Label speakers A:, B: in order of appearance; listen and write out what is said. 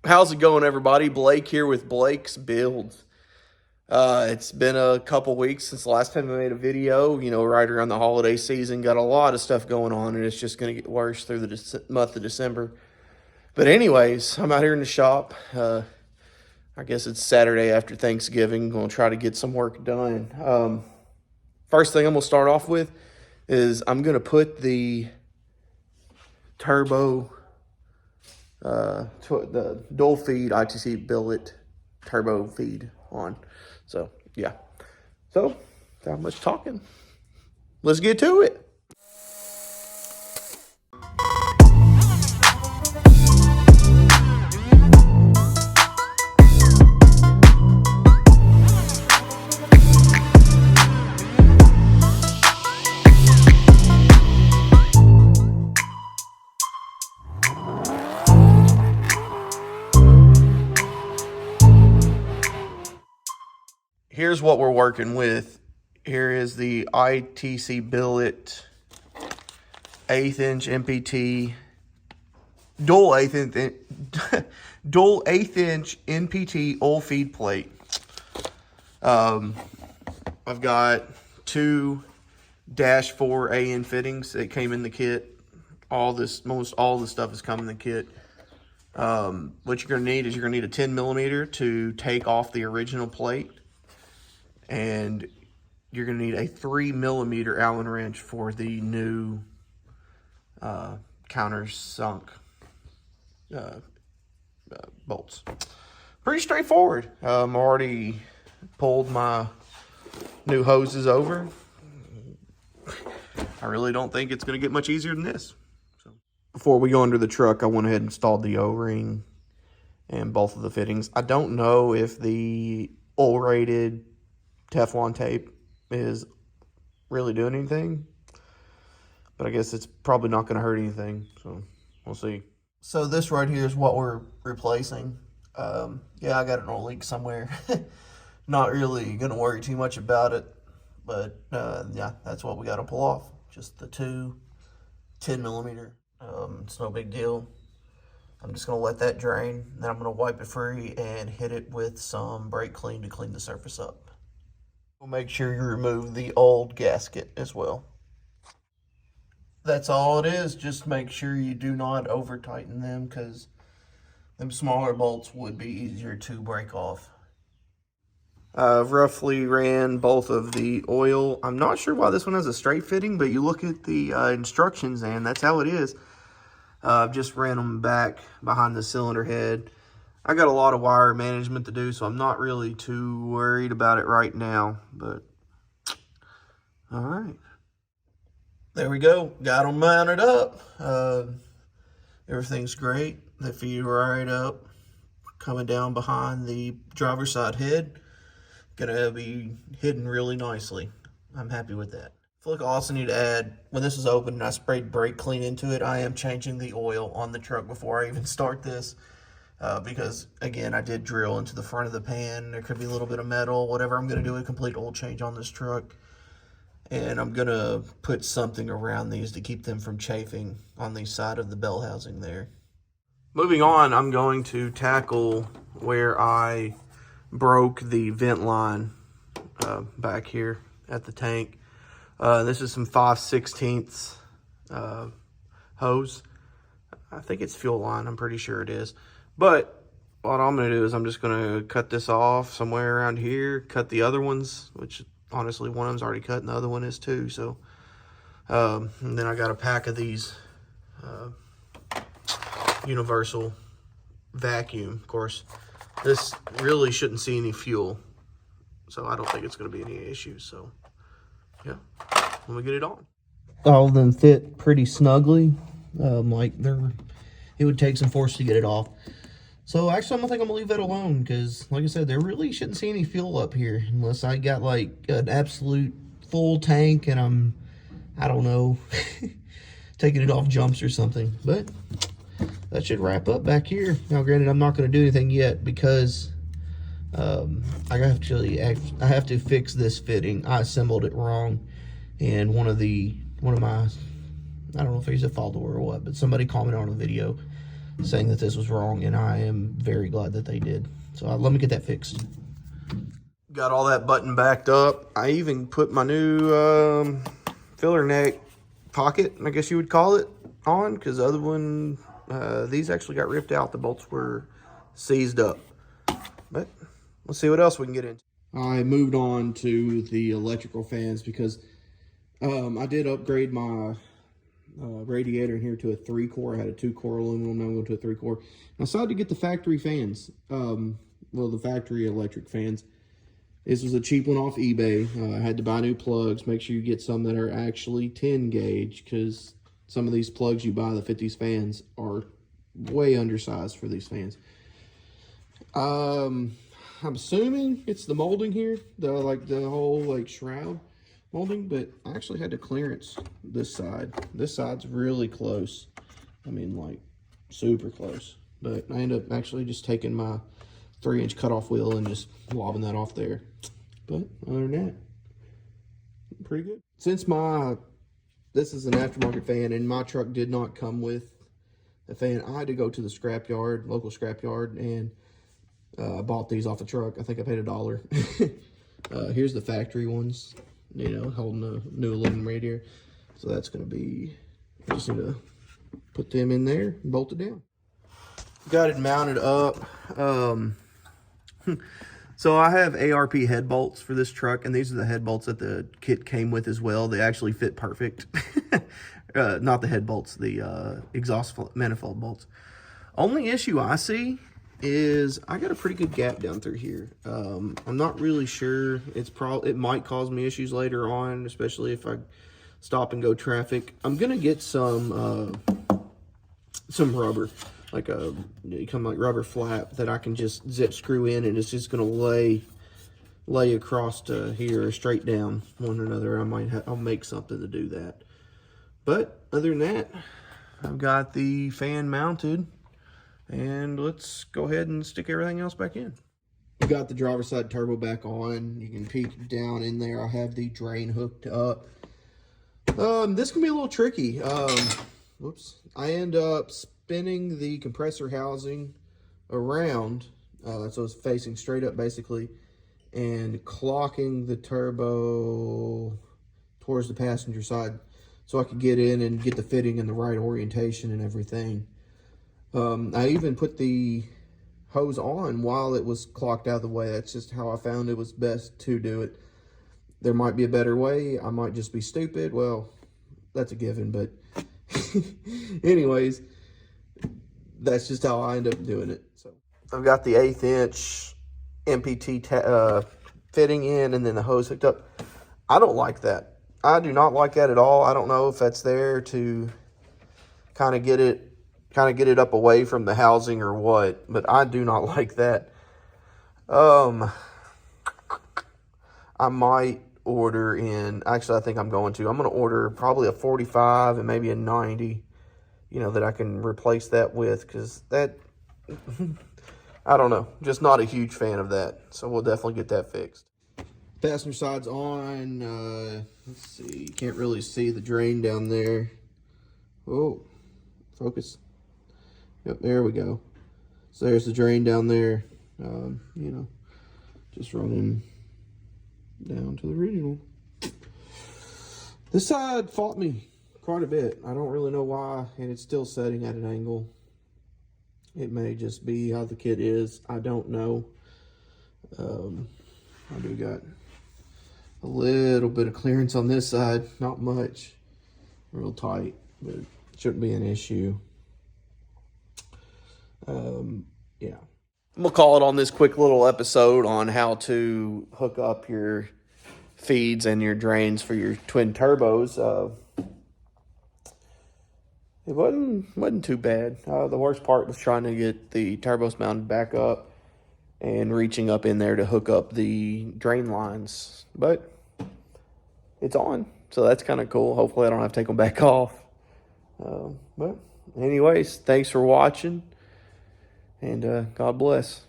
A: How's it going, everybody? Blake here with Blake's Build. It's been a couple weeks since the last time I made a video. You know, right around the holiday season, got a lot of stuff going on, and it's just going to get worse through the month of December. But anyways, I'm out here in the shop. I guess it's Saturday after Thanksgiving. Going to try to get some work done. First thing I'm going to start off with is I'm going to put the turbo the dual feed ITC billet turbo feed on. So yeah, so not much talking, let's get to it. Here's what we're working with. Here is the ITC billet 1/8 inch NPT dual 1/8 inch NPT oil feed plate. I've got two -4 AN fittings that came in the kit. Most all the stuff has come in the kit. What you're gonna need is you're gonna need a 10mm to take off the original plate, and you're gonna need a 3mm Allen wrench for the new countersunk bolts. Pretty straightforward. Already pulled my new hoses over. I really don't think it's going to get much easier than this. So, before we go under the truck, I went ahead and installed the O-ring and both of the fittings. I don't know if the oil-rated Teflon tape is really doing anything, but I guess it's probably not going to hurt anything, so we'll see. So this right here is what we're replacing. Yeah, I got an oil leak somewhere. Not really going to worry too much about it, but yeah, that's what we got to pull off. Just the two 10mm. It's no big deal. I'm just going to let that drain, then I'm going to wipe it free and hit it with some brake clean to clean the surface up. We'll make sure you remove the old gasket as well. That's all it is. Just make sure you do not over tighten them, because them smaller bolts would be easier to break off. I've roughly ran both of the oil. I'm not sure why this one has a straight fitting, but you look at the instructions and that's how it is. I've just ran them back behind the cylinder head. I got a lot of wire management to do, so I'm not really too worried about it right now, but all right. There we go. Got them mounted up. Everything's great. They feed right up, coming down behind the driver's side head. Gonna be hidden really nicely. I'm happy with that. I feel like I also need to add, when this is open and I sprayed brake clean into it, I am changing the oil on the truck before I even start this. Because again, I did drill into the front of the pan. There could be a little bit of metal, whatever. I'm gonna do a complete oil change on this truck. And I'm gonna put something around these to keep them from chafing on the side of the bell housing there. Moving on, I'm going to tackle where I broke the vent line back here at the tank. This is some 5/16 hose. I think it's fuel line, I'm pretty sure it is. But what I'm gonna do is I'm just gonna cut this off somewhere around here, cut the other ones, which honestly one of them's already cut and the other one is too. So and then I got a pack of these universal vacuum. Of course, this really shouldn't see any fuel, so I don't think it's going to be any issues. So yeah, let me get it on. All of them fit pretty snugly. It would take some force to get it off. So actually, I'm gonna leave that alone, because like I said, there really shouldn't see any fuel up here unless I got like an absolute full tank and I don't know, taking it off jumps or something. But that should wrap up back here. Now, granted, I'm not going to do anything yet because I have to fix this fitting. I assembled it wrong, and one of my, I don't know if he's a follower or what, but somebody commented on a video saying that this was wrong, and I am very glad that they did. So let me get that fixed. Got all that button backed up. I even put my new filler neck pocket, I guess you would call it, on, because the other one, these actually got ripped out. The bolts were seized up. But let's see what else we can get into. I moved on to the electrical fans because I did upgrade my radiator in here to a 3-core. I had a 2-core aluminum, now I'm going to a 3-core. I decided to get the factory fans, well, the factory electric fans. This was a cheap one off eBay. I had to buy new plugs. Make sure you get some that are actually 10 gauge, because some of these plugs you buy that fit these fans are way undersized for these fans. I'm assuming it's the molding here, the whole shroud molding, but I actually had to clearance this side. This side's really close. I mean, like, super close. But I ended up actually just taking my 3-inch cutoff wheel and just lobbing that off there. But other than that, pretty good. Since this is an aftermarket fan and my truck did not come with a fan, I had to go to the scrapyard, local scrapyard, and I bought these off the truck. I think I paid $1. Here's the factory ones, you know, holding a new aluminum radiator. So that's going to be, I just need to put them in there and bolt it down. Got it mounted up. So I have ARP head bolts for this truck, and these are the head bolts that the kit came with as well. They actually fit perfect. Not the head bolts, the exhaust manifold bolts. Only issue I see is I got a pretty good gap down through here. I'm not really sure. It might cause me issues later on, especially if I stop and go traffic. I'm gonna get some rubber, like a rubber flap that I can just zip screw in, and it's just gonna lay across to here, straight down one another. I'll make something to do that. But other than that, I've got the fan mounted, and let's go ahead and stick everything else back in. I've got the driver's side turbo back on. You can peek down in there. I have the drain hooked up. This can be a little tricky. Whoops. I end up spinning the compressor housing around, so it's facing straight up basically, and clocking the turbo towards the passenger side so I could get in and get the fitting in the right orientation and everything. I even put the hose on while it was clocked out of the way. That's just how I found it was best to do it. There might be a better way. I might just be stupid. Well, that's a given, but anyways, that's just how I end up doing it. So I've got the 1/8 inch MPT fitting in, and then the hose hooked up. I don't like that. I do not like that at all. I don't know if that's there to kind of get it up away from the housing or what, but I do not like that. I might order in, actually I think I'm going to order probably a 45 and maybe a 90, you know, that I can replace that with, because that, I don't know, just not a huge fan of that. So we'll definitely get that fixed. Passenger side's on. Let's see, you can't really see the drain down there. Oh, focus. Yep, there we go. So there's the drain down there. You know, just running down to the original. This side fought me quite a bit. I don't really know why, and it's still setting at an angle. It may just be how the kit is. I don't know. I do got a little bit of clearance on this side. Not much. Real tight, but it shouldn't be an issue. Yeah. I'm gonna call it on this quick little episode on how to hook up your feeds and your drains for your twin turbos. It wasn't too bad. The worst part was trying to get the turbos mounted back up and reaching up in there to hook up the drain lines. But it's on, so that's kind of cool. Hopefully I don't have to take them back off. But anyways, thanks for watching, and God bless.